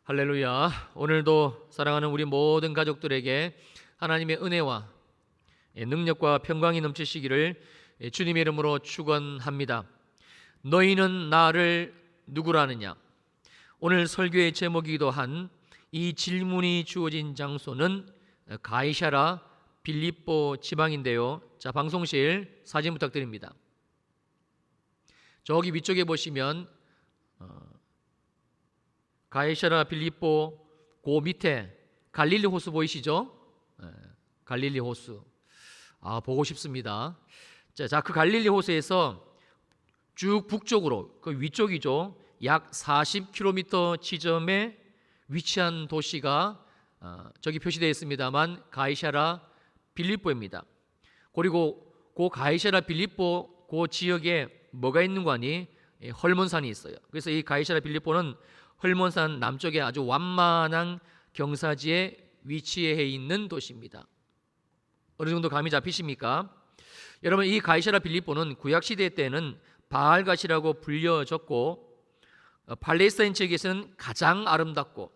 할렐루야. 오늘도 사랑하는 우리 모든 가족들에게 하나님의 은혜와 능력과 평강이 넘치시기를 주님의 이름으로 축원합니다. 너희는 나를 누구라 하느냐? 오늘 설교의 제목이기도 한 이 질문이 주어진 장소는 가이사랴 빌립보 지방인데요. 자, 방송실 사진 부탁드립니다. 저기 위쪽에 보시면 가이사랴 빌립보 그 밑에 갈릴리 호수 보이시죠? 갈릴리 호수. 보고 싶습니다. 자, 그 갈릴리 호수에서 쭉 북쪽으로, 그 위쪽이죠. 약 40km 지점에 위치한 도시가 저기 표시되어 있습니다만 가이사랴 빌립보입니다. 그리고 그 가이사랴 빌립보 그 지역에 뭐가 있는 거 아니? 헐몬산이 있어요. 그래서 이 가이사랴 빌립보는 헐몬산 남쪽에 아주 완만한 경사지에 위치해 있는 도시입니다. 어느 정도 감이 잡히십니까? 여러분, 이 가이사랴 빌립보는 구약시대 때는 바알갓이라고 불려졌고 팔레스타인 지역에서는 가장 아름답고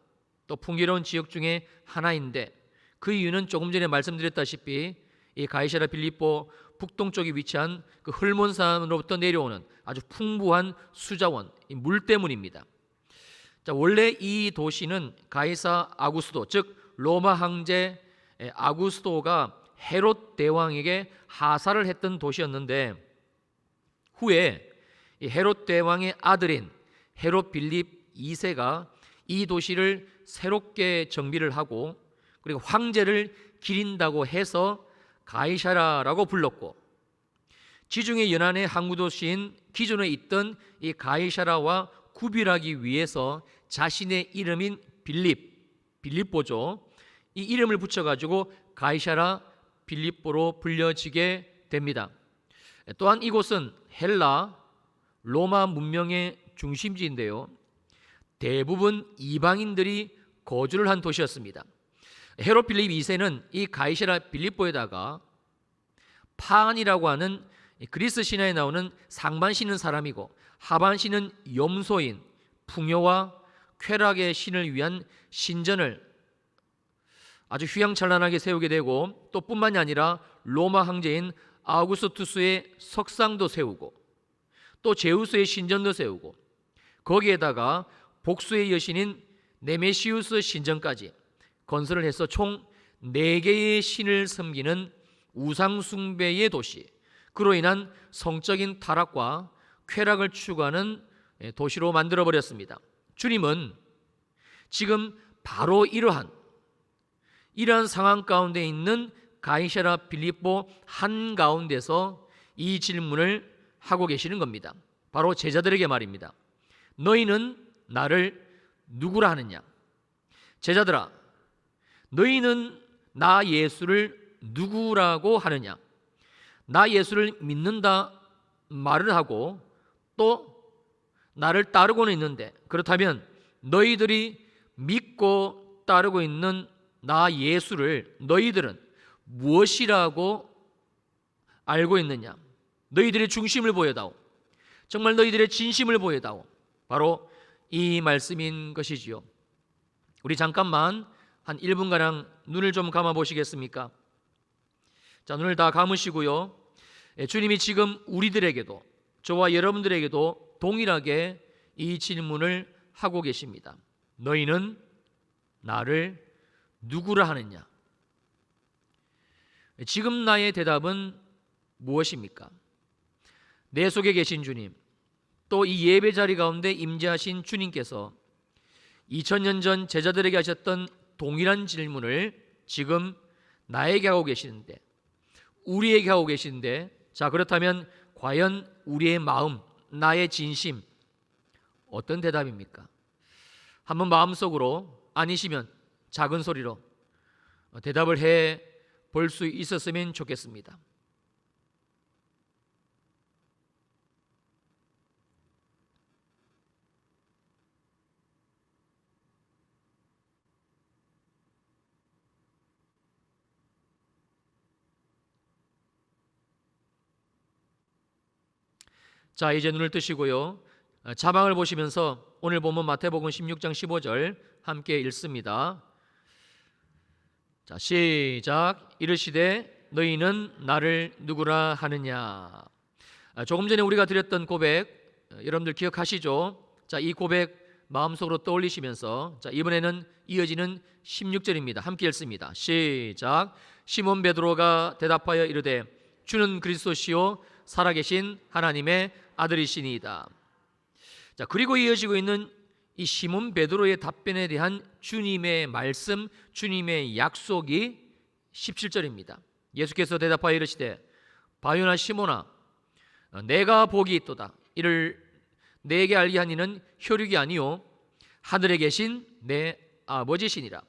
또 풍요로운 지역 중에 하나인데, 그 이유는 조금 전에 말씀드렸다시피 이 가이사랴 빌립보 북동쪽에 위치한 그 헐몬산으로부터 내려오는 아주 풍부한 수자원, 물 때문입니다. 자, 원래 이 도시는 가이사 아구스도, 즉 로마 황제 아구스도가 헤롯 대왕에게 하사를 했던 도시였는데, 후에 이 헤롯 대왕의 아들인 헤롯 빌립 2세가 이 도시를 새롭게 정비를 하고 그리고 황제를 기린다고 해서 가이사랴라고 불렀고, 지중해 연안의 항구 도시인 기존에 있던 이 가이사랴와 구별하기 위해서 자신의 이름인 빌립보죠. 이 이름을 붙여가지고 가이사랴 빌립보로 불려지게 됩니다. 또한 이곳은 헬라, 로마 문명의 중심지인데요. 대부분 이방인들이 거주를 한 도시였습니다. 헤롯 빌립 2세는 이 가이사랴 빌립보에다가 판이라고 하는 그리스 신화에 나오는 상반 신은 사람이고 하반 신은 염소인 풍요와 쾌락의 신을 위한 신전을 아주 휘황찬란하게 세우게 되고, 또 뿐만이 아니라 로마 황제인 아우구스투스의 석상도 세우고 또 제우스의 신전도 세우고 거기에다가 복수의 여신인 네메시우스 신전까지 건설을 해서 총 4개의 신을 섬기는 우상숭배의 도시, 그로 인한 성적인 타락과 쾌락을 추구하는 도시로 만들어버렸습니다. 주님은 지금 바로 이러한 상황 가운데 있는 가이사랴 빌립보 한가운데서 이 질문을 하고 계시는 겁니다. 바로 제자들에게 말입니다. 너희는 나를 누구라 하느냐? 제자들아, 너희는 나 예수를 누구라고 하느냐? 나 예수를 믿는다 말을 하고 또 나를 따르고는 있는데, 그렇다면 너희들이 믿고 따르고 있는 나 예수를 너희들은 무엇이라고 알고 있느냐? 너희들의 중심을 보여다오. 정말 너희들의 진심을 보여다오. 바로 이 말씀인 것이지요. 우리 잠깐만 한 1분가량 눈을 좀 감아 보시겠습니까? 자, 눈을 다 감으시고요. 주님이 지금 우리들에게도, 저와 여러분들에게도 동일하게 이 질문을 하고 계십니다. 너희는 나를 누구라 하느냐? 지금 나의 대답은 무엇입니까? 내 속에 계신 주님, 또 이 예배 자리 가운데 임재하신 주님께서 2000년 전 제자들에게 하셨던 동일한 질문을 지금 나에게 하고 계시는데, 우리에게 하고 계시는데, 자, 그렇다면 과연 우리의 마음, 나의 진심 어떤 대답입니까? 한번 마음속으로, 아니시면 작은 소리로 대답을 해 볼 수 있었으면 좋겠습니다. 자, 이제 눈을 뜨시고요. 자막을 보시면서 오늘 본문 마태복음 16장 15절 함께 읽습니다. 자, 시작. 이르시되 너희는 나를 누구라 하느냐. 조금 전에 우리가 드렸던 고백 여러분들 기억하시죠? 자, 이 고백 마음속으로 떠올리시면서 자, 이번에는 이어지는 16절입니다. 함께 읽습니다. 시작. 시몬 베드로가 대답하여 이르되 주는 그리스도시요 살아계신 하나님의 아들이시니이다. 자, 그리고 이어지고 있는 이 시몬 베드로의 답변에 대한 주님의 말씀, 주님의 약속이 17절입니다. 예수께서 대답하여 이르시되 바요나 시몬아 내가 복이 있도다. 이를 내게 알게 한 이는 혈육이 아니요 하늘에 계신 내 아버지시니라.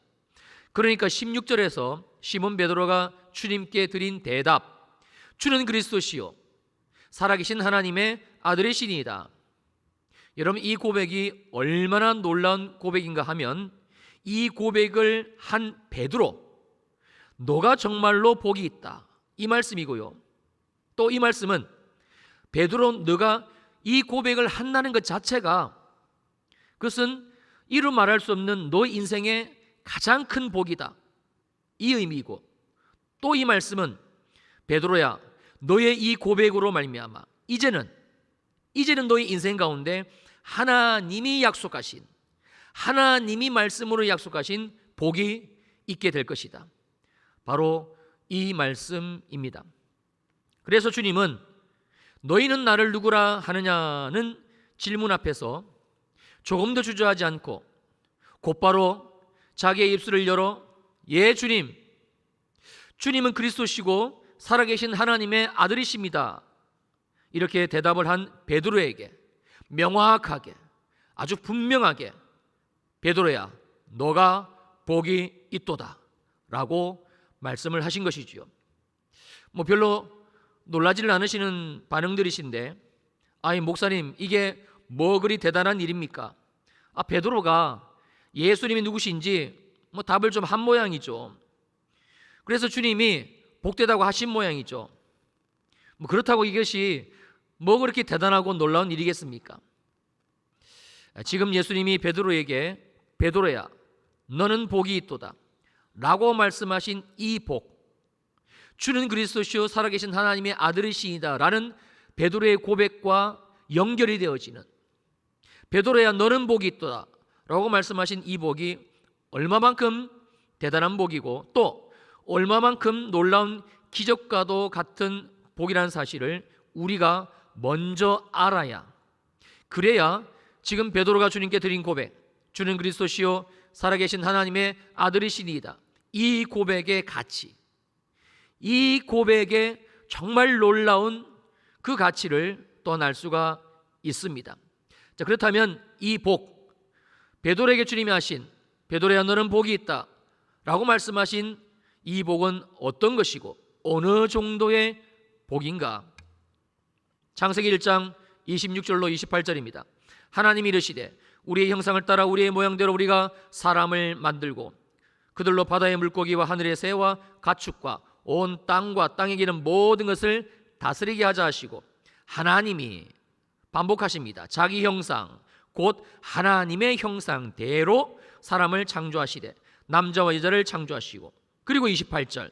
그러니까 16절에서 시몬 베드로가 주님께 드린 대답, 주는 그리스도시요 살아계신 하나님의 아들이시니이다. 여러분, 이 고백이 얼마나 놀라운 고백인가 하면 이 고백을 한 베드로, 너가 정말로 복이 있다, 이 말씀이고요. 또 이 말씀은 베드로, 너가 이 고백을 한다는 것 자체가 그것은 이루 말할 수 없는 너 인생의 가장 큰 복이다, 이 의미이고, 또 이 말씀은 베드로야 너의 이 고백으로 말미암아 이제는 너의 인생 가운데 하나님이 약속하신, 하나님이 말씀으로 약속하신 복이 있게 될 것이다. 바로 이 말씀입니다. 그래서 주님은 너희는 나를 누구라 하느냐는 질문 앞에서 조금도 주저하지 않고 곧바로 자기의 입술을 열어 예 주님, 주님은 그리스도시고 살아계신 하나님의 아들이십니다, 이렇게 대답을 한 베드로에게 명확하게, 아주 분명하게 베드로야 너가 복이 있도다 라고 말씀을 하신 것이지요. 별로 놀라지를 않으시는 반응들이신데, 아니 목사님 이게 뭐 그리 대단한 일입니까? 베드로가 예수님이 누구신지 답을 좀 한 모양이죠. 그래서 주님이 복되다고 하신 모양이죠. 그렇다고 이것이 뭐 그렇게 대단하고 놀라운 일이겠습니까? 지금 예수님이 베드로에게 베드로야 너는 복이 있도다 라고 말씀하신 이 복, 주는 그리스도시요 살아계신 하나님의 아들이시이다 라는 베드로의 고백과 연결이 되어지는, 베드로야 너는 복이 있도다 라고 말씀하신 이 복이 얼마만큼 대단한 복이고 또 얼마만큼 놀라운 기적과도 같은 복이라는 사실을 우리가 먼저 알아야, 그래야 지금 베드로가 주님께 드린 고백, 주는 그리스도시요 살아계신 하나님의 아들이시니이다, 이 고백의 가치, 이 고백의 정말 놀라운 그 가치를 또한 알 수가 있습니다. 자, 그렇다면 이 복, 베드로에게 주님이 하신 베드로야 너는 복이 있다 라고 말씀하신 이 복은 어떤 것이고 어느 정도의 복인가? 창세기 1장 26절로 28절입니다. 하나님이 이르시되 우리의 형상을 따라 우리의 모양대로 우리가 사람을 만들고 그들로 바다의 물고기와 하늘의 새와 가축과 온 땅과 땅에 기는 모든 것을 다스리게 하자 하시고, 하나님이 반복하십니다. 자기 형상 곧 하나님의 형상대로 사람을 창조하시되 남자와 여자를 창조하시고, 그리고 28절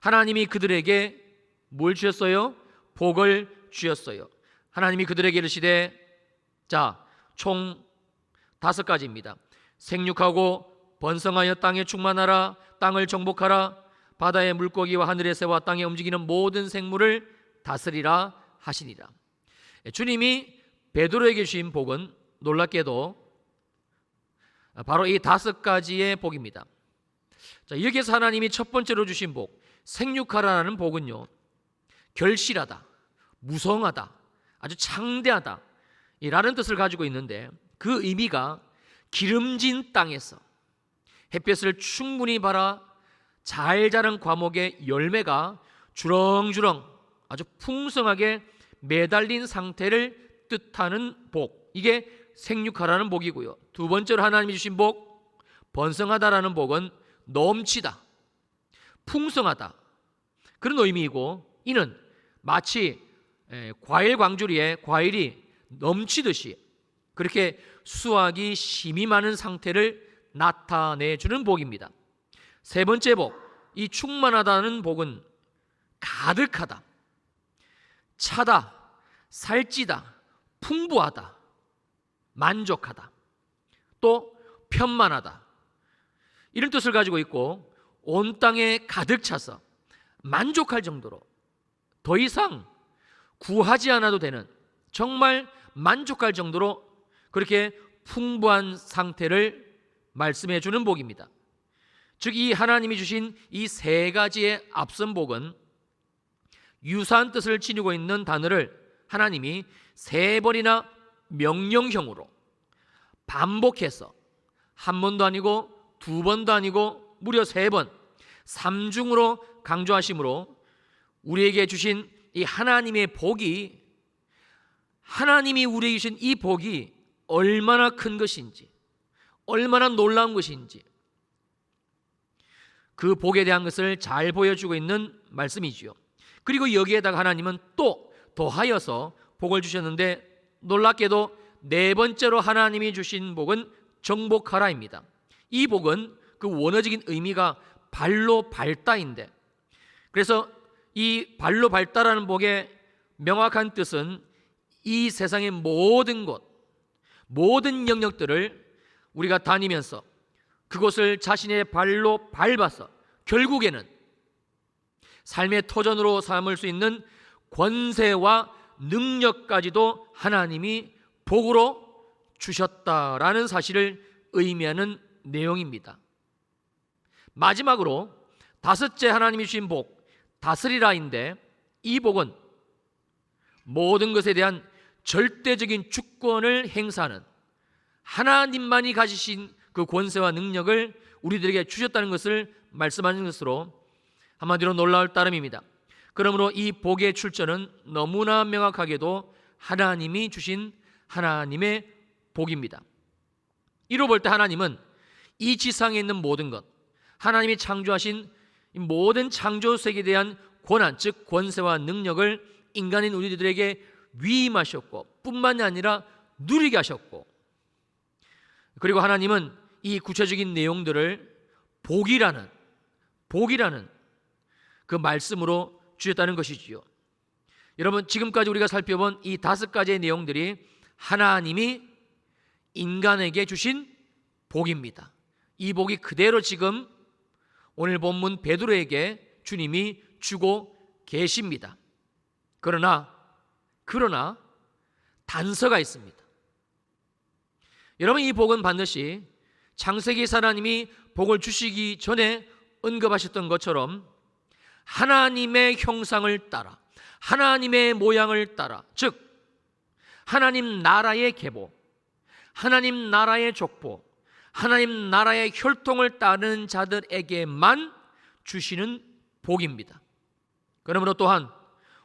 하나님이 그들에게 뭘 주셨어요? 복을 주셨어요. 하나님이 그들에게 이르시되, 자, 총 5가지입니다. 생육하고 번성하여 땅에 충만하라, 땅을 정복하라, 바다의 물고기와 하늘의 새와 땅에 움직이는 모든 생물을 다스리라 하시니라. 주님이 베드로에게 주신 복은 놀랍게도 바로 이 5가지의 복입니다. 자, 여기서 하나님이 첫 번째로 주신 복, 생육하라는 복은요, 결실하다, 무성하다, 아주 창대하다 라는 뜻을 가지고 있는데, 그 의미가 기름진 땅에서 햇볕을 충분히 받아 잘 자란 과목의 열매가 주렁주렁 아주 풍성하게 매달린 상태를 뜻하는 복, 이게 생육하라는 복이고요. 두 번째로 하나님이 주신 복, 번성하다라는 복은 넘치다, 풍성하다 그런 의미이고, 이는 마치 과일 광주리에 과일이 넘치듯이 그렇게 수확이 심이 많은 상태를 나타내 주는 복입니다. 세 번째 복, 이 충만하다는 복은 가득하다, 차다, 살찌다, 풍부하다, 만족하다, 또 편만하다, 이런 뜻을 가지고 있고, 온 땅에 가득 차서 만족할 정도로 더 이상 구하지 않아도 되는, 정말 만족할 정도로 그렇게 풍부한 상태를 말씀해 주는 복입니다. 즉, 이 하나님이 주신 이 세 가지의 앞선 복은 유사한 뜻을 지니고 있는 단어를 하나님이 세 번이나 명령형으로 반복해서 한 번도 아니고 두 번도 아니고 무려 세 번, 삼중으로 강조하심으로 우리에게 주신 이 하나님의 복이, 하나님이 우리에게 주신 이 복이 얼마나 큰 것인지, 얼마나 놀라운 것인지, 그 복에 대한 것을 잘 보여주고 있는 말씀이지요. 그리고 여기에다가 하나님은 또 더하여서 복을 주셨는데, 놀랍게도 네 번째로 하나님이 주신 복은 정복하라입니다. 이 복은 그 원어적인 의미가 발로 밟다인데, 그래서 이 발로 밟다라는 복의 명확한 뜻은 이 세상의 모든 곳, 모든 영역들을 우리가 다니면서 그곳을 자신의 발로 밟아서 결국에는 삶의 터전으로 삼을 수 있는 권세와 능력까지도 하나님이 복으로 주셨다라는 사실을 의미하는 내용입니다. 마지막으로 다섯째 하나님이 주신 복, 다스리라인데, 이 복은 모든 것에 대한 절대적인 주권을 행사하는 하나님만이 가지신 그 권세와 능력을 우리들에게 주셨다는 것을 말씀하는 것으로 한마디로 놀라울 따름입니다. 그러므로 이 복의 출처는 너무나 명확하게도 하나님이 주신 하나님의 복입니다. 이로 볼 때 하나님은 이 지상에 있는 모든 것, 하나님이 창조하신 모든 창조 세계에 대한 권한, 즉 권세와 능력을 인간인 우리들에게 위임하셨고, 뿐만이 아니라 누리게 하셨고, 그리고 하나님은 이 구체적인 내용들을 복이라는 그 말씀으로 주셨다는 것이지요. 여러분, 지금까지 우리가 살펴본 이 다섯 가지의 내용들이 하나님이 인간에게 주신 복입니다. 이 복이 그대로 지금 오늘 본문 베드로에게 주님이 주고 계십니다. 그러나 단서가 있습니다. 여러분, 이 복은 반드시 창세기에서 하나님이 복을 주시기 전에 언급하셨던 것처럼 하나님의 형상을 따라, 하나님의 모양을 따라, 즉 하나님 나라의 계보, 하나님 나라의 족보, 하나님 나라의 혈통을 따르는 자들에게만 주시는 복입니다. 그러므로 또한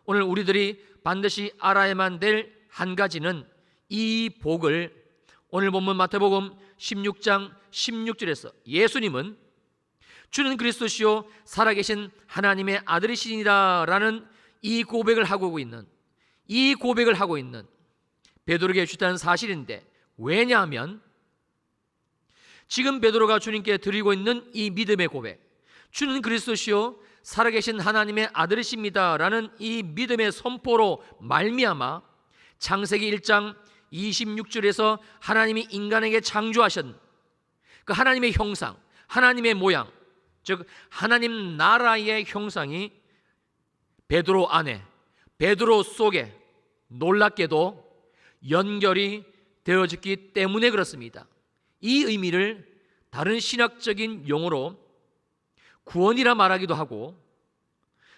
오늘 우리들이 반드시 알아야만 될 한 가지는, 이 복을 오늘 본문 마태복음 16장 16절에서 예수님은 주는 그리스도시요 살아계신 하나님의 아들이시니라 라는 이 고백을 하고 있는 베드로에게 주셨다는 사실인데, 왜냐하면 지금 베드로가 주님께 드리고 있는 이 믿음의 고백, 주는 그리스도시요 살아계신 하나님의 아들이십니다 라는 이 믿음의 선포로 말미암아 창세기 1장 26절에서 하나님이 인간에게 창조하신 그 하나님의 형상, 하나님의 모양, 즉 하나님 나라의 형상이 베드로 안에, 베드로 속에 놀랍게도 연결이 되어졌기 때문에 그렇습니다. 이 의미를 다른 신학적인 용어로 구원이라 말하기도 하고,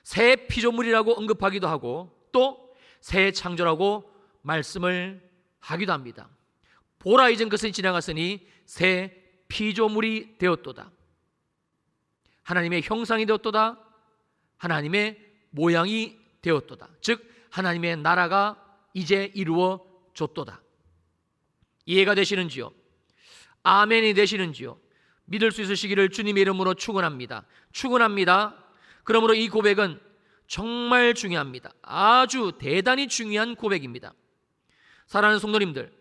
새 피조물이라고 언급하기도 하고, 또 새 창조라고 말씀을 하기도 합니다. 보라, 이전 것은 지나갔으니 새 피조물이 되었도다. 하나님의 형상이 되었도다. 하나님의 모양이 되었도다. 즉 하나님의 나라가 이제 이루어졌도다. 이해가 되시는지요? 아멘이 되시는지요? 믿을 수 있으시기를 주님의 이름으로 축원합니다. 그러므로 이 고백은 정말 중요합니다. 아주 대단히 중요한 고백입니다. 사랑하는 성도님들,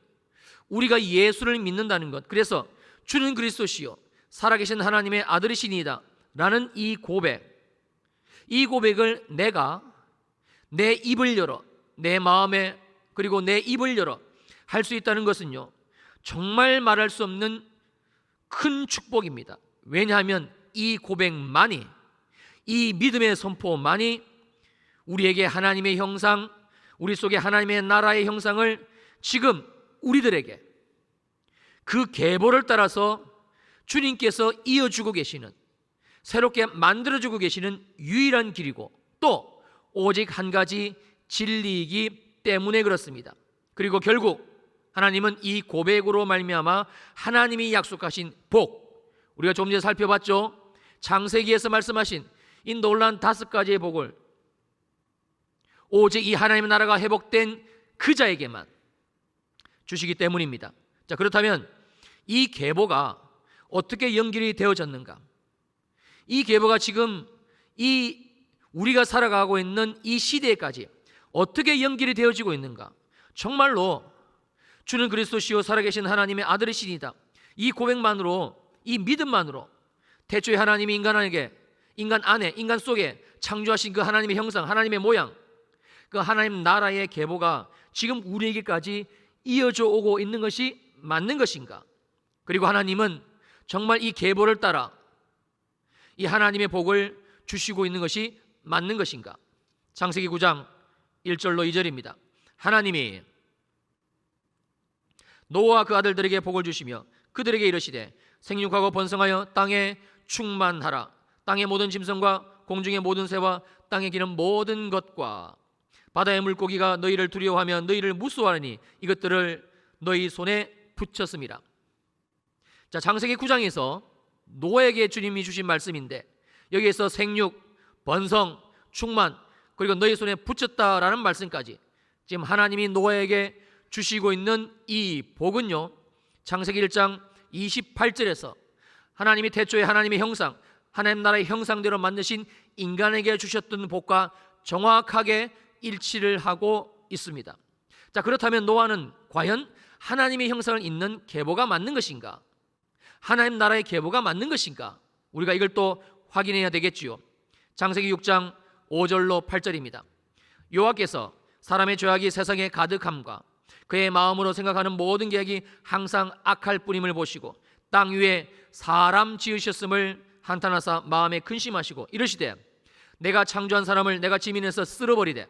우리가 예수를 믿는다는 것, 그래서 주는 그리스도시요 살아계신 하나님의 아들이시니이다 라는 이 고백을 내가 내 입을 열어, 내 마음에 그리고 내 입을 열어 할 수 있다는 것은요, 정말 말할 수 없는 큰 축복입니다. 왜냐하면 이 고백만이, 이 믿음의 선포만이 우리에게 하나님의 형상, 우리 속에 하나님의 나라의 형상을 지금 우리들에게 그 계보를 따라서 주님께서 이어주고 계시는, 새롭게 만들어주고 계시는 유일한 길이고 또 오직 한 가지 진리이기 때문에 그렇습니다. 그리고 결국 하나님은 이 고백으로 말미암아 하나님이 약속하신 복, 우리가 좀 전에 살펴봤죠. 창세기에서 말씀하신 이 놀라운 5가지의 복을 오직 이 하나님의 나라가 회복된 그 자에게만 주시기 때문입니다. 자, 그렇다면 이 계보가 어떻게 연결이 되어졌는가? 이 계보가 지금 이 우리가 살아가고 있는 이 시대까지 어떻게 연결이 되어지고 있는가? 정말로 주는 그리스도시요 살아계신 하나님의 아들이시니다, 이 고백만으로, 이 믿음만으로 태초에 하나님이 인간 안에, 인간 속에 창조하신 그 하나님의 형상, 하나님의 모양, 그 하나님 나라의 계보가 지금 우리에게까지 이어져 오고 있는 것이 맞는 것인가? 그리고 하나님은 정말 이 계보를 따라 이 하나님의 복을 주시고 있는 것이 맞는 것인가? 창세기 9장 1절로 2절입니다. 하나님이 노아와 그 아들들에게 복을 주시며 그들에게 이르시되 생육하고 번성하여 땅에 충만하라. 땅의 모든 짐승과 공중의 모든 새와 땅에 기는 모든 것과 바다의 물고기가 너희를 두려워하며 너희를 무수하니 이것들을 너희 손에 붙였음이라. 자, 창세기 9장에서 노아에게 주님이 주신 말씀인데 여기에서 생육, 번성, 충만, 그리고 너희 손에 붙였다라는 말씀까지 지금 하나님이 노아에게 주시고 있는 이 복은요, 창세기 1장 28절에서 하나님이 태초에 하나님의 형상, 하나님 나라의 형상대로 만드신 인간에게 주셨던 복과 정확하게 일치를 하고 있습니다. 자, 그렇다면 노아는 과연 하나님의 형상을 잇는 계보가 맞는 것인가? 하나님 나라의 계보가 맞는 것인가? 우리가 이걸 또 확인해야 되겠지요. 창세기 6장 5절로 8절입니다. 여호와께서 사람의 죄악이 세상에 가득함과 그의 마음으로 생각하는 모든 계획이 항상 악할 뿐임을 보시고 땅 위에 사람 지으셨음을 한탄하사 마음에 근심하시고 이르시되 내가 창조한 사람을 내가 지면에서 쓸어버리되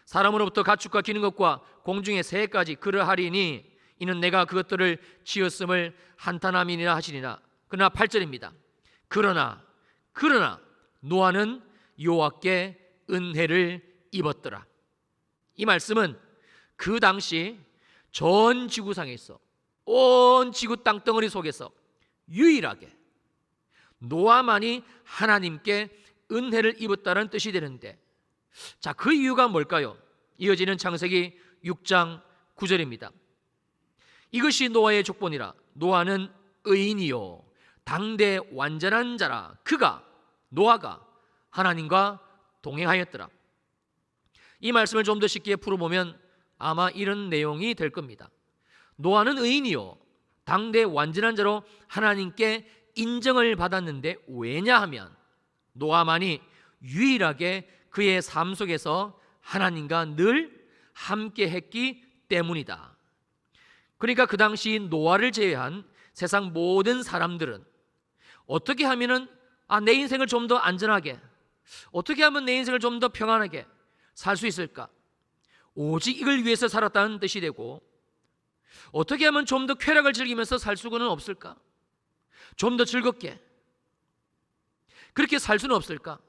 사람으로부터 가축과 기는 것과 공중의 새까지 그러하리니 이는 내가 그것들을 지었음을 한탄함이니라 하시니라. 그러나 8절입니다. 그러나 노아는 여호와께 은혜를 입었더라. 이 말씀은 그 당시 전 지구상에서 온 지구 땅덩어리 속에서 유일하게 노아만이 하나님께 은혜를 입었다는 뜻이 되는데, 자, 그 이유가 뭘까요? 이어지는 창세기 6장 9절입니다. 이것이 노아의 족본이라. 노아는 의인이요 당대 완전한 자라. 노아가 하나님과 동행하였더라. 이 말씀을 좀 더 쉽게 풀어보면 아마 이런 내용이 될 겁니다. 노아는 의인이요 당대 완전한 자로 하나님께 인정을 받았는데, 왜냐하면 노아만이 유일하게 그의 삶 속에서 하나님과 늘 함께 했기 때문이다. 그러니까 그 당시 노아를 제외한 세상 모든 사람들은 어떻게 하면은 내 인생을 좀 더 안전하게, 어떻게 하면 내 인생을 좀 더 평안하게 살 수 있을까? 오직 이걸 위해서 살았다는 뜻이 되고, 어떻게 하면 좀 더 쾌락을 즐기면서 살 수는 없을까? 좀 더 즐겁게 그렇게 살 수는 없을까?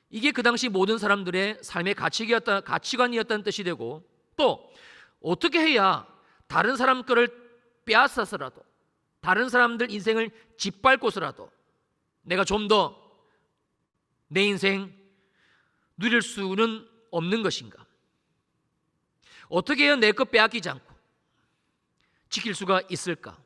이게 그 당시 모든 사람들의 삶의 가치관이었다는 뜻이 되고, 또 어떻게 해야 다른 사람 거를 빼앗아서라도, 다른 사람들 인생을 짓밟고서라도 내가 좀 더 내 인생 누릴 수는 없는 것인가? 어떻게 해야 내 것 빼앗기지 않고 지킬 수가 있을까?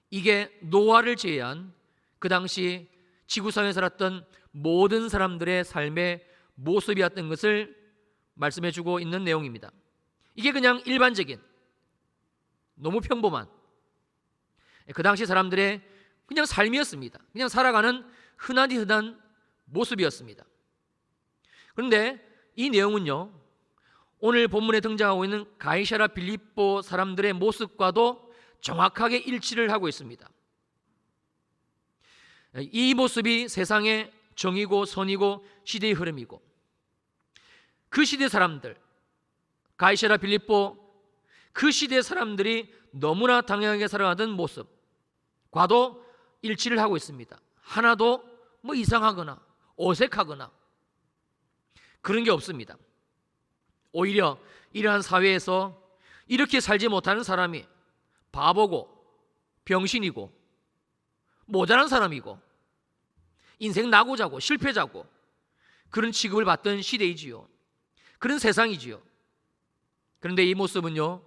이게 노아를 제외한 그 당시 지구상에 살았던 모든 사람들의 삶의 모습이었던 것을 말씀해 주고 있는 내용입니다. 이게 그냥 일반적인, 너무 평범한, 그 당시 사람들의 그냥 삶이었습니다. 그냥 살아가는 흔한 모습이었습니다. 그런데 이 내용은요, 오늘 본문에 등장하고 있는 가이사랴 빌립보 사람들의 모습과도 정확하게 일치를 하고 있습니다. 이 모습이 세상의 정이고 선이고 시대의 흐름이고, 그 시대 사람들, 가이사랴 빌립보 그 시대 사람들이 너무나 당연하게 살아가던 모습과도 일치를 하고 있습니다. 하나도 뭐 이상하거나 어색하거나 그런 게 없습니다. 오히려 이러한 사회에서 이렇게 살지 못하는 사람이 바보고 병신이고 모자란 사람이고 인생 나고자고 실패자고 그런 취급을 받던 시대이지요. 그런 세상이지요. 그런데 이 모습은요,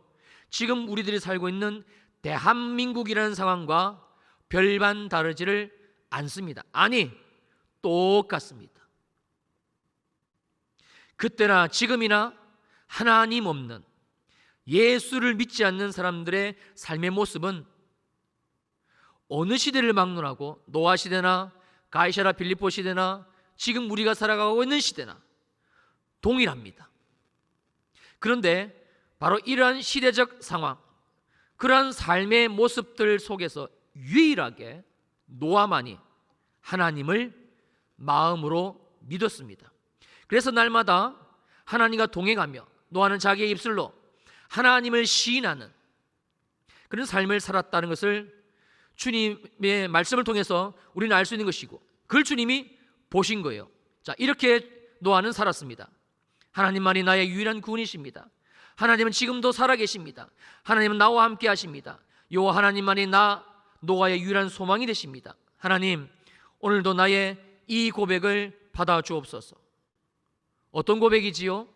지금 우리들이 살고 있는 대한민국이라는 상황과 별반 다르지를 않습니다. 아니, 똑같습니다. 그때나 지금이나 하나님 없는, 예수를 믿지 않는 사람들의 삶의 모습은 어느 시대를 막론하고 노아 시대나 가이사랴 빌립보 시대나 지금 우리가 살아가고 있는 시대나 동일합니다. 그런데 바로 이러한 시대적 상황, 그러한 삶의 모습들 속에서 유일하게 노아만이 하나님을 마음으로 믿었습니다. 그래서 날마다 하나님과 동행하며 노아는 자기의 입술로 하나님을 시인하는 그런 삶을 살았다는 것을 주님의 말씀을 통해서 우리는 알 수 있는 것이고, 그걸 주님이 보신 거예요. 자, 이렇게 노아는 살았습니다. 하나님만이 나의 유일한 구원이십니다. 하나님은 지금도 살아계십니다. 하나님은 나와 함께 하십니다. 여호와 하나님만이 노아의 유일한 소망이 되십니다. 하나님, 오늘도 나의 이 고백을 받아주옵소서. 어떤 고백이지요?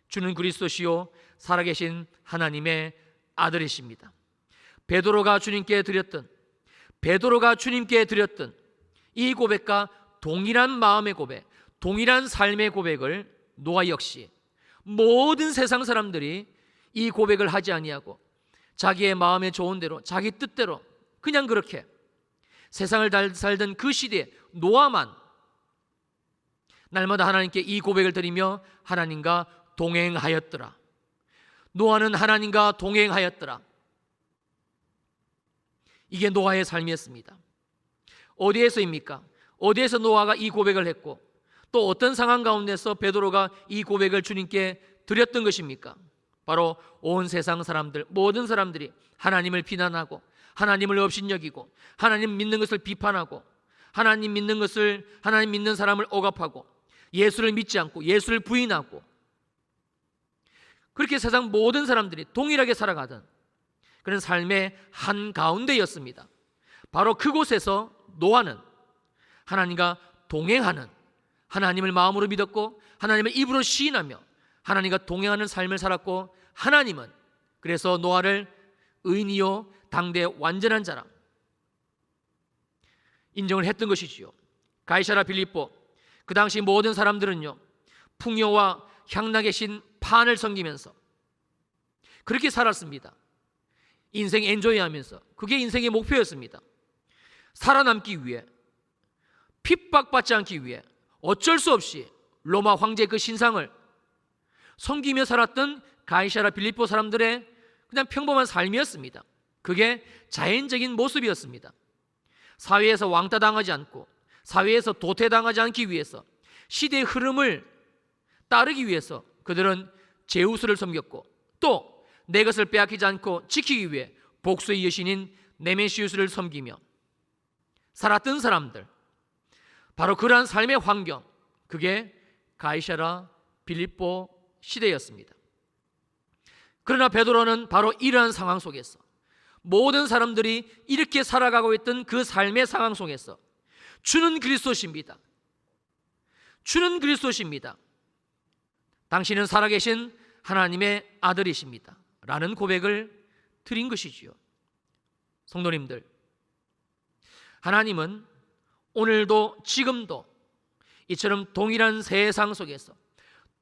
주는 그리스도시요 살아계신 하나님의 아들이십니다. 베드로가 주님께 드렸던 이 고백과 동일한 마음의 고백, 동일한 삶의 고백을 노아 역시 모든 세상 사람들이 이 고백을 하지 아니하고 자기의 마음에 좋은 대로, 자기 뜻대로 그냥 그렇게 세상을 살던 그 시대에 노아만 날마다 하나님께 이 고백을 드리며 하나님과 동행하였더라. 노아는 하나님과 동행하였더라. 이게 노아의 삶이었습니다. 어디에서입니까? 어디에서 노아가 이 고백을 했고, 또 어떤 상황 가운데서 베드로가 이 고백을 주님께 드렸던 것입니까? 바로 온 세상 사람들, 모든 사람들이 하나님을 비난하고 하나님을 업신여기고 하나님 믿는 것을 비판하고 하나님 믿는 사람을 억압하고 예수를 믿지 않고 예수를 부인하고, 그렇게 세상 모든 사람들이 동일하게 살아가던 그런 삶의 한가운데였습니다. 바로 그곳에서 노아는 하나님과 동행하는, 하나님을 마음으로 믿었고 하나님을 입으로 시인하며 하나님과 동행하는 삶을 살았고, 하나님은 그래서 노아를 의인이요 당대의 완전한 자라 인정을 했던 것이지요. 가이사랴 빌립보 그 당시 모든 사람들은요, 풍요와 향락의 신 판을 섬기면서 그렇게 살았습니다. 인생 엔조이하면서 그게 인생의 목표였습니다. 살아남기 위해, 핍박받지 않기 위해 어쩔 수 없이 로마 황제의 그 신상을 섬기며 살았던 가이사랴 빌립보 사람들의 그냥 평범한 삶이었습니다. 그게 자연적인 모습이었습니다. 사회에서 왕따당하지 않고 사회에서 도태당하지 않기 위해서, 시대의 흐름을 따르기 위해서 그들은 제우스를 섬겼고, 또 내 것을 빼앗기지 않고 지키기 위해 복수의 여신인 네메시우스를 섬기며 살았던 사람들, 바로 그러한 삶의 환경, 그게 가이사랴 빌립보 시대였습니다. 그러나 베드로는 바로 이러한 상황 속에서, 모든 사람들이 이렇게 살아가고 있던 그 삶의 상황 속에서 주는 그리스도십니다. 주는 그리스도십니다. 당신은 살아계신 하나님의 아들이십니다. 라는 고백을 드린 것이지요. 성도님들, 하나님은 오늘도 지금도 이처럼 동일한 세상 속에서,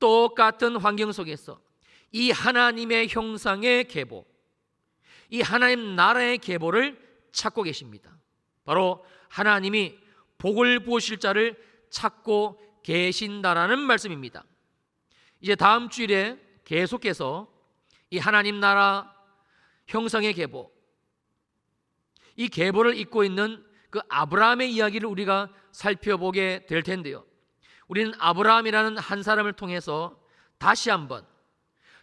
똑같은 환경 속에서 이 하나님의 형상의 계보, 이 하나님 나라의 계보를 찾고 계십니다. 바로 하나님이 복을 부으실 자를 찾고 계신다라는 말씀입니다. 이제 다음 주일에 계속해서 이 하나님 나라 형성의 계보, 이 계보를 잇고 있는 그 아브라함의 이야기를 우리가 살펴보게 될 텐데요, 우리는 아브라함이라는 한 사람을 통해서 다시 한번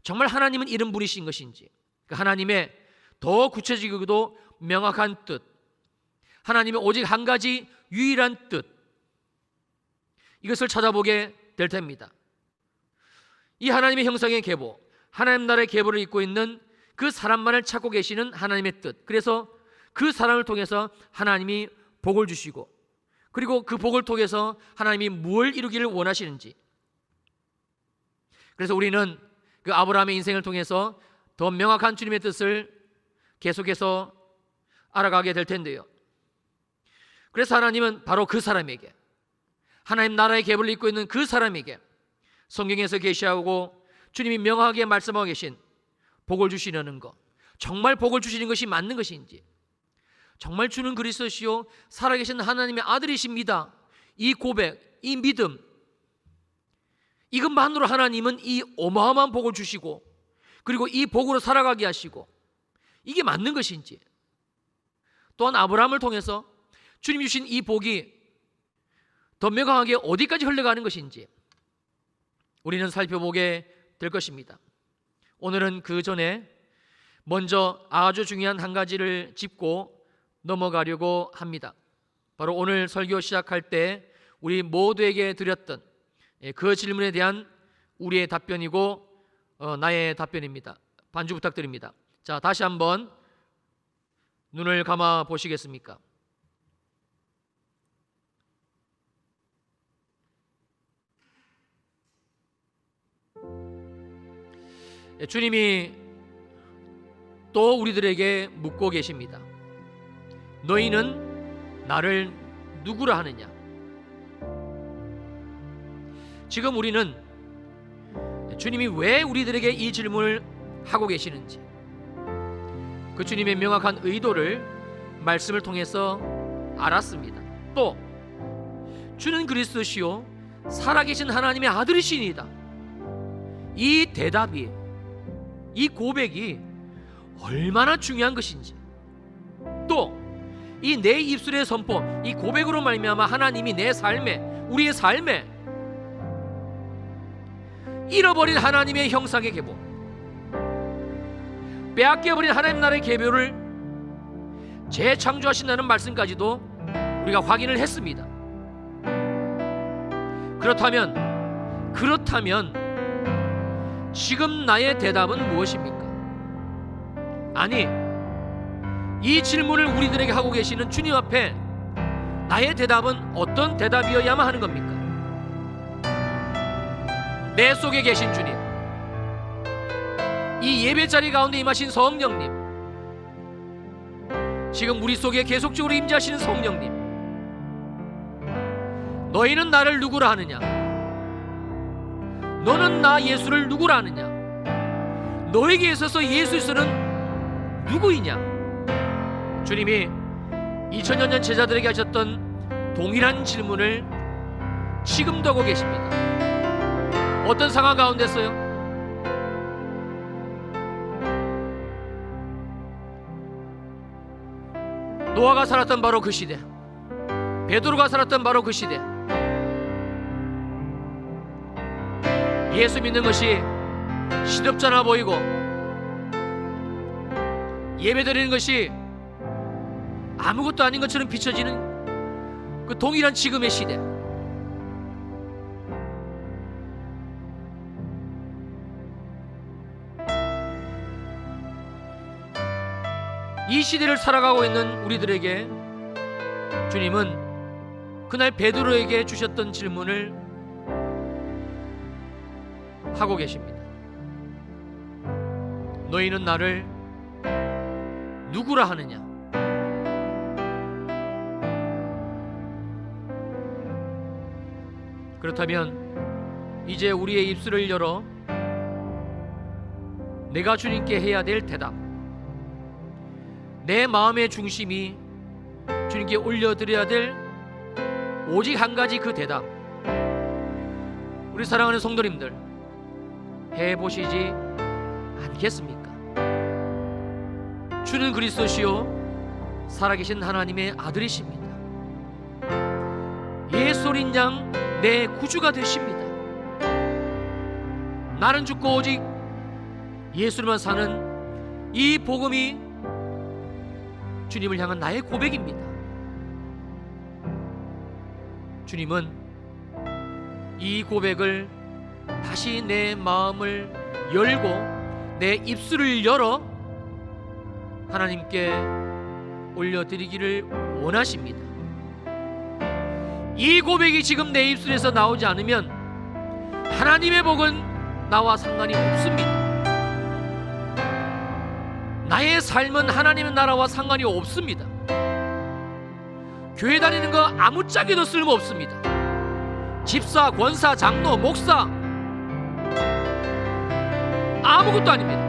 정말 하나님은 이런 분이신 것인지, 그 하나님의 더 구체적이고도 명확한 뜻, 하나님의 오직 한 가지 유일한 뜻, 이것을 찾아보게 될 텐입니다. 이 하나님의 형상의 계보, 하나님 나라의 계보를 잇고 있는 그 사람만을 찾고 계시는 하나님의 뜻, 그래서 그 사람을 통해서 하나님이 복을 주시고, 그리고 그 복을 통해서 하나님이 무엇을 이루기를 원하시는지, 그래서 우리는 그 아브라함의 인생을 통해서 더 명확한 주님의 뜻을 계속해서 알아가게 될 텐데요, 그래서 하나님은 바로 그 사람에게, 하나님 나라의 계보를 잇고 있는 그 사람에게 성경에서 계시하고 주님이 명확하게 말씀하고 계신 복을 주시려는 것, 정말 복을 주시는 것이 맞는 것인지, 정말 주는 그리스도시요 살아계신 하나님의 아들이십니다, 이 고백, 이 믿음, 이것만으로 하나님은 이 어마어마한 복을 주시고, 그리고 이 복으로 살아가게 하시고, 이게 맞는 것인지, 또한 아브라함을 통해서 주님이 주신 이 복이 더 명확하게 어디까지 흘러가는 것인지 우리는 살펴보게 될 것입니다. 오늘은 그 전에 먼저 아주 중요한 한 가지를 짚고 넘어가려고 합니다. 바로 오늘 설교 시작할 때 우리 모두에게 드렸던 그 질문에 대한 우리의 답변이고 나의 답변입니다. 반주 부탁드립니다. 자, 다시 한번 눈을 감아 보시겠습니까? 주님이 또 우리들에게 묻고 계십니다. 너희는 나를 누구라 하느냐? 지금 우리는 주님이 왜 우리들에게 이 질문을 하고 계시는지, 그 주님의 명확한 의도를 말씀을 통해서 알았습니다. 또 주는 그리스도시요 살아계신 하나님의 아들이시니이다. 이 대답이, 이 고백이 얼마나 중요한 것인지, 또 이 내 입술의 선포, 이 고백으로 말미암아 하나님이 내 삶에, 우리의 삶에 잃어버린 하나님의 형상의 계보, 빼앗겨버린 하나님 나라의 계보를 재창조하신다는 말씀까지도 우리가 확인을 했습니다. 그렇다면 지금 나의 대답은 무엇입니까? 아니, 이 질문을 우리들에게 하고 계시는 주님 앞에 나의 대답은 어떤 대답이어야만 하는 겁니까? 내 속에 계신 주님, 이 예배자리 가운데 임하신 성령님, 지금 우리 속에 계속적으로 임재하시는 성령님, 너희는 나를 누구라 하느냐? 너는 나 예수를 누구라 하느냐? 너에게 있어서 예수께서는 누구이냐? 주님이 2000년 전 제자들에게 하셨던 동일한 질문을 지금도 하고 계십니다. 어떤 상황 가운데서요? 노아가 살았던 바로 그 시대, 베드로가 살았던 바로 그 시대, 예수 믿는 것이 시덥잖아 보이고 예배드리는 것이 아무것도 아닌 것처럼 비춰지는 그 동일한 지금의 시대, 이 시대를 살아가고 있는 우리들에게 주님은 그날 베드로에게 주셨던 질문을 하고 계십니다. 너희는 나를 누구라 하느냐? 그렇다면 이제 우리의 입술을 열어 내가 주님께 해야 될 대답, 내 마음의 중심이 주님께 올려드려야 될 오직 한 가지 그 대답, 우리 사랑하는 성도님들 해보시지 않겠습니까? 주는 그리스도시요 살아계신 하나님의 아들이십니다. 예수 어린 양 내 구주가 되십니다. 나는 죽고 오직 예수님만 사는 이 복음이 주님을 향한 나의 고백입니다. 주님은 이 고백을 다시 내 마음을 열고 내 입술을 열어 하나님께 올려드리기를 원하십니다. 이 고백이 지금 내 입술에서 나오지 않으면 하나님의 복은 나와 상관이 없습니다. 나의 삶은 하나님의 나라와 상관이 없습니다. 교회 다니는 거 아무짝에도 쓸모없습니다. 집사, 권사, 장로, 목사 아무것도 아닙니다.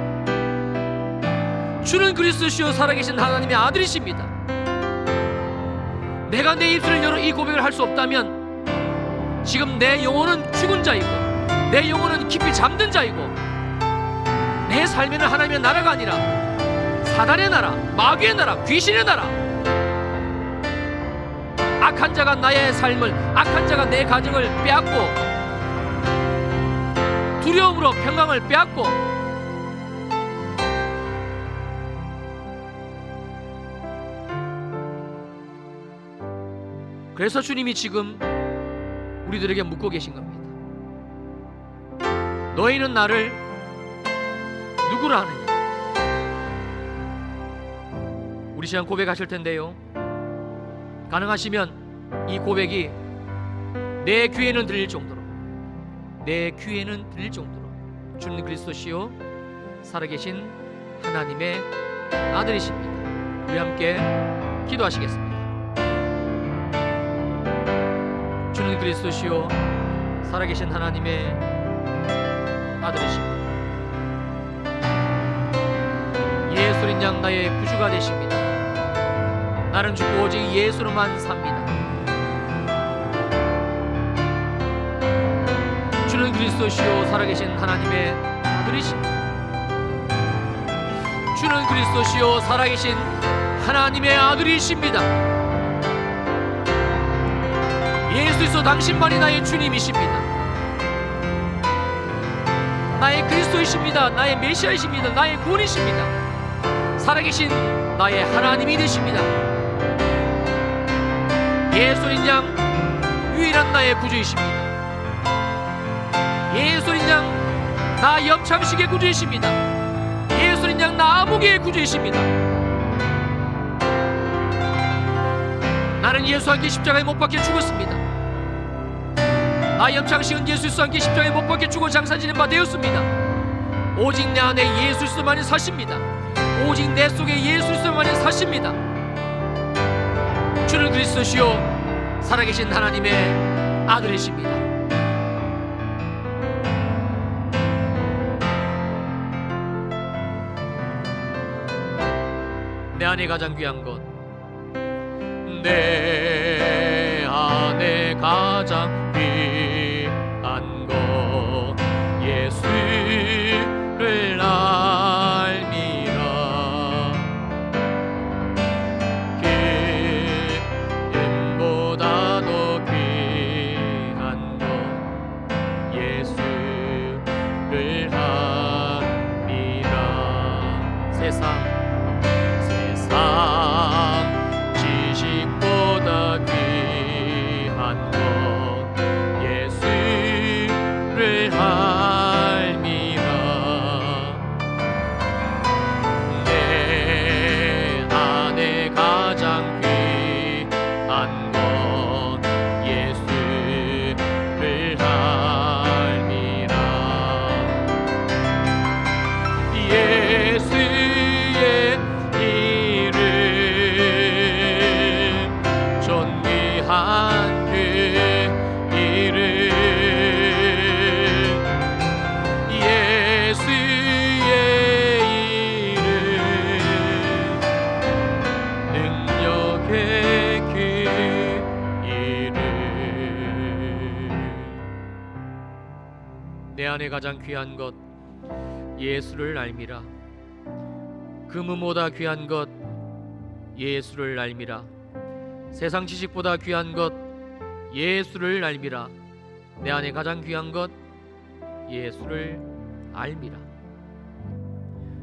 주는 그리스도시요 살아계신 하나님의 아들이십니다. 내가 내 입술을 열어 이 고백을 할 수 없다면 지금 내 영혼은 죽은 자이고 내 영혼은 깊이 잠든 자이고 내 삶에는 하나님의 나라가 아니라 사단의 나라, 마귀의 나라, 귀신의 나라, 악한 자가 나의 삶을, 악한 자가 내 가정을 빼앗고 두려움으로 평강을 빼앗고 그래서 주님이 지금 우리들에게 묻고 계신 겁니다. 너희는 나를 누구라 하느냐? 우리 시간 고백하실 텐데요, 가능하시면 이 고백이 내 귀에는 들릴 정도로, 내 귀에는 들릴 정도로 주는 그리스도시요 살아계신 하나님의 아들이십니다. 우리 함께 기도하시겠습니다. 주는 그리스도시요 살아계신 하나님의 아들이십니다. 예수 어린 양 나의 구주가 되십니다. 나는 죽고 오직 예수로만 삽니다. 주는 그리스도시요 살아계신 하나님의 아들이십니다. 주는 그리스도시요 살아계신 하나님의 아들이십니다. 예수 그리스도 당신만이 나의 주님이십니다. 나의 그리스도이십니다. 나의 메시아이십니다. 나의 구원이십니다. 살아계신 나의 하나님이 되십니다. 예수 어린 양 유일한 나의 구주이십니다. 예수 어린 양 나 염창식의 구주이십니다. 예수 어린 양 나 아무개의 구주이십니다. 나는 예수와 함께 십자가에 못 박혀 죽었습니다. 나 염창식은 예수와 함께 십자가에 못 박혀 죽어 장사 지는 바 되었습니다. 오직 내 안에 예수 그리스도만이 사십니다. 오직 내 속에 예수 그리스도만이 사십니다. 주는 그리스도시요 살아계신 하나님의 아들이십니다. 내 안에 가장 귀한 것, 내 안에 가장 귀한 것 예수를 알미라. 기름보다도 귀한 것 예수를 알미라. 세상 지식보다 내 안에 가장 귀한 것 예수를 알미라. 금은보다 귀한 것 예수를 알미라. 세상 지식보다 귀한 것 예수를 알미라. 내 안에 가장 귀한 것 예수를 알미라.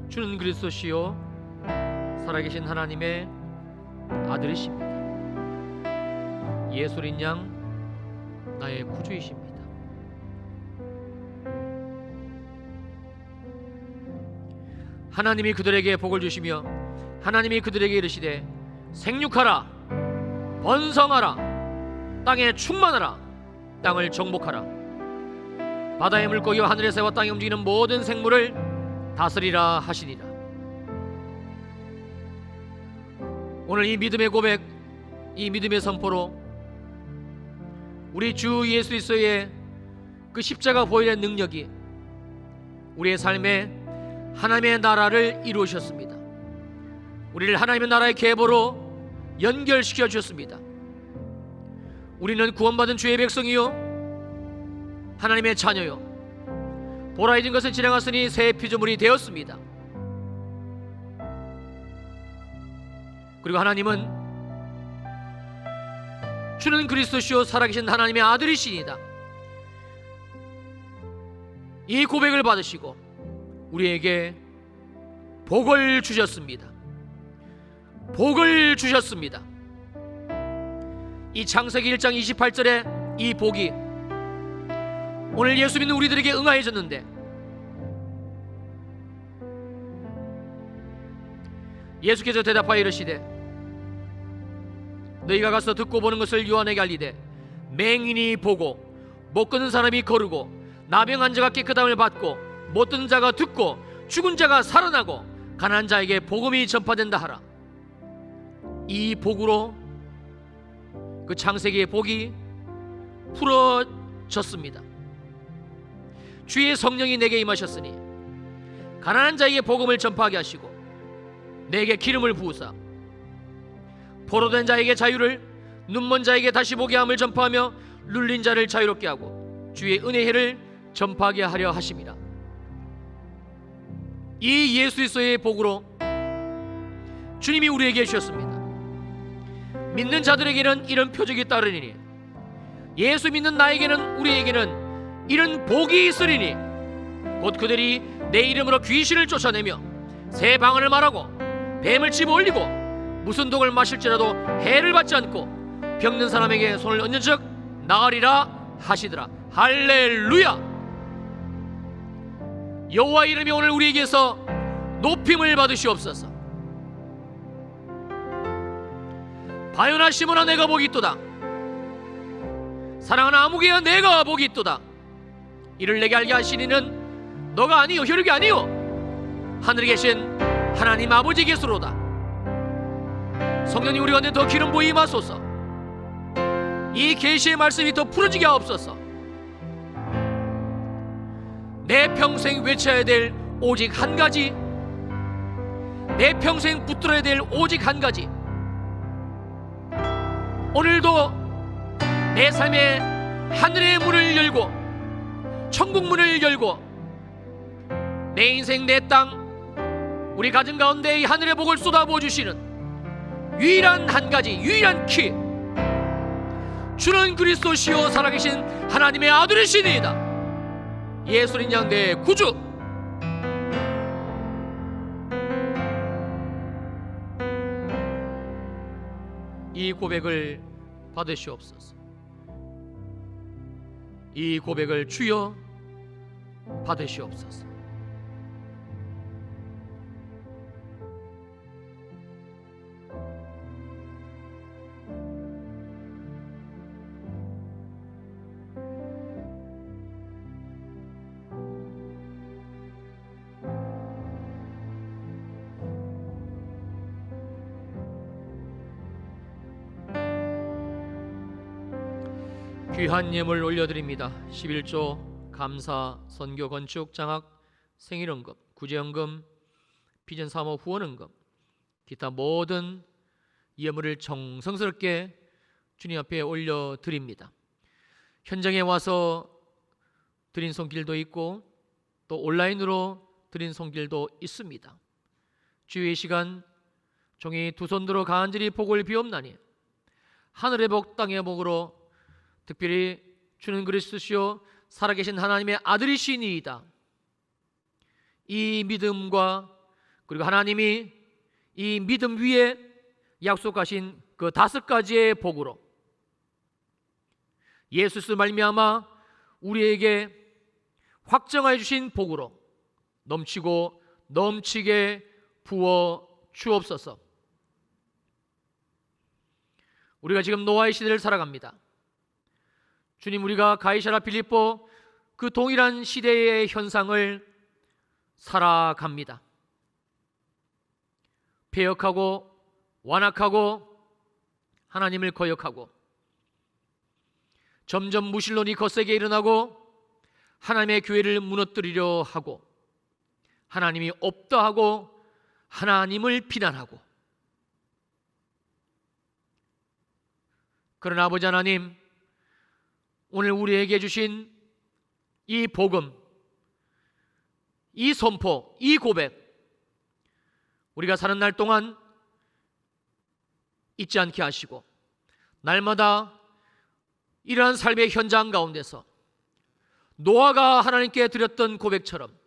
주는 그리스도시요 살아계신 하나님의 아들이십니다. 예수린 양 나의 구주이십니다. 하나님이 그들에게 복을 주시며 하나님이 그들에게 이르시되 생육하라 번성하라 땅에 충만하라 땅을 정복하라 바다의 물고기와 하늘의 새와 땅에 움직이는 모든 생물을 다스리라 하시니라. 오늘 이 믿음의 고백, 이 믿음의 선포로 우리 주 예수 그리스도의 그 십자가 보혈의 능력이 우리의 삶에 하나님의 나라를 이루셨습니다. 우리를 하나님의 나라의 계보로 연결시켜 주셨습니다. 우리는 구원받은 주의 백성이요 하나님의 자녀요 보라 잊은 것을 지나갔으니 새 피조물이 되었습니다. 그리고 하나님은 주는 그리스도시요 살아계신 하나님의 아들이시니다. 이 고백을 받으시고 우리에게 복을 주셨습니다. 복을 주셨습니다. 이 창세기 1장 28절에 이 복이 오늘 예수 믿는 우리들에게 응하여졌는데 예수께서 대답하여 이르시되 너희가 가서 듣고 보는 것을 요한에게 알리되 맹인이 보고 못 걷는 사람이 거르고 나병한 자가 깨끗함을 받고 못 듣는 자가 듣고 죽은 자가 살아나고 가난한 자에게 복음이 전파된다 하라. 이 복으로 그 창세기의 복이 풀어졌습니다. 주의 성령이 내게 임하셨으니 가난한 자에게 복음을 전파하게 하시고 내게 기름을 부으사 포로된 자에게 자유를 눈먼 자에게 다시 보게 함을 전파하며 눌린 자를 자유롭게 하고 주의 은혜의 해를 전파하게 하려 하심이라. 이 예수 그리스도의 복으로 주님이 우리에게 주셨습니다. 믿는 자들에게는 이런 표적이 따르니니 예수 믿는 나에게는 우리에게는 이런 복이 있으리니 곧 그들이 내 이름으로 귀신을 쫓아내며 새 방언을 말하고 뱀을 집어 올리고 무슨 독을 마실지라도 해를 받지 않고 병든 사람에게 손을 얹는 즉 나으리라 하시더라. 할렐루야. 여호와 이름이 오늘 우리에게서 높임을 받으시옵소서. 바요나 시몬아 내가 복이 있도다. 사랑하는 아무개야 내가 복이 있도다. 이를 내게 알게 하시니는 너가 아니요 혈육이 아니요 하늘에 계신 하나님 아버지 계시로다. 성령님 우리 가운데 더 기름 부어 임하소서. 이 계시의 말씀이 더 풀어지게 하옵소서. 내 평생 외쳐야 될 오직 한 가지, 내 평생 붙들어야 될 오직 한 가지. 오늘도 내 삶에 하늘의 문을 열고 천국 문을 열고 내 인생 내 땅 우리 가정 가운데 이 하늘의 복을 쏟아부어 주시는 유일한 한 가지, 유일한 키, 주는 그리스도시요 살아계신 하나님의 아들이시니이다. 예수님 양 내 구주. 이 고백을 받으시옵소서. 이 고백을 주여 받으시옵소서. 귀한 예물 올려드립니다. 11조 감사, 선교, 건축, 장학, 생일헌금, 구제헌금, 비전 사업 후원헌금, 기타 모든 예물을 정성스럽게 주님 앞에 올려드립니다. 현장에 와서 드린 손길도 있고 또 온라인으로 드린 손길도 있습니다. 주의 시간 종이 두 손 들어 간절히 복을 비옵나니 하늘의 복 땅의 복으로 특별히 주는 그리스도시요 살아계신 하나님의 아들이시니이다. 이 믿음과 그리고 하나님이 이 믿음 위에 약속하신 그 5가지의 복으로 예수스 말미암아 우리에게 확정하여 주신 복으로 넘치고 넘치게 부어 주옵소서. 우리가 지금 노아의 시대를 살아갑니다. 주님, 우리가 가이사랴 빌립보 그 동일한 시대의 현상을 살아갑니다. 폐역하고 완악하고 하나님을 거역하고 점점 무신론이 거세게 일어나고 하나님의 교회를 무너뜨리려 하고 하나님이 없다 하고 하나님을 비난하고, 그러나 아버지 하나님, 오늘 우리에게 주신 이 복음, 이 선포, 이 고백, 우리가 사는 날 동안 잊지 않게 하시고 날마다 이러한 삶의 현장 가운데서 노아가 하나님께 드렸던 고백처럼,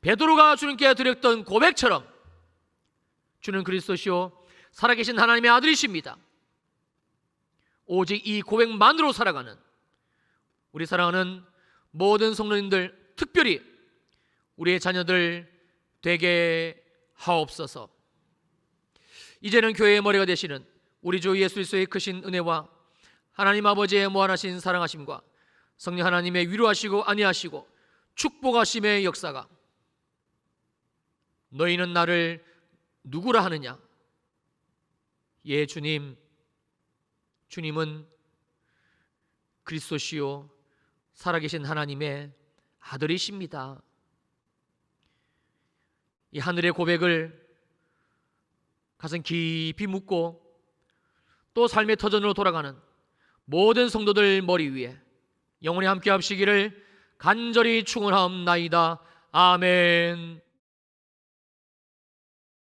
베드로가 주님께 드렸던 고백처럼 주는 그리스도시요 살아계신 하나님의 아들이십니다. 오직 이 고백만으로 살아가는 우리 사랑하는 모든 성도님들, 특별히 우리의 자녀들 되게 하옵소서. 이제는 교회의 머리가 되시는 우리 주 예수 그리스도의 크신 은혜와 하나님 아버지의 무한하신 사랑하심과 성령 하나님의 위로하시고 안위하시고 축복하심의 역사가, 너희는 나를 누구라 하느냐? 예, 주님, 주님은 그리스도시요 살아계신 하나님의 아들이십니다. 이 하늘의 고백을 가슴 깊이 묻고 또 삶의 터전으로 돌아가는 모든 성도들 머리 위에 영원히 함께 합시기를 간절히 축원하옵나이다. 아멘.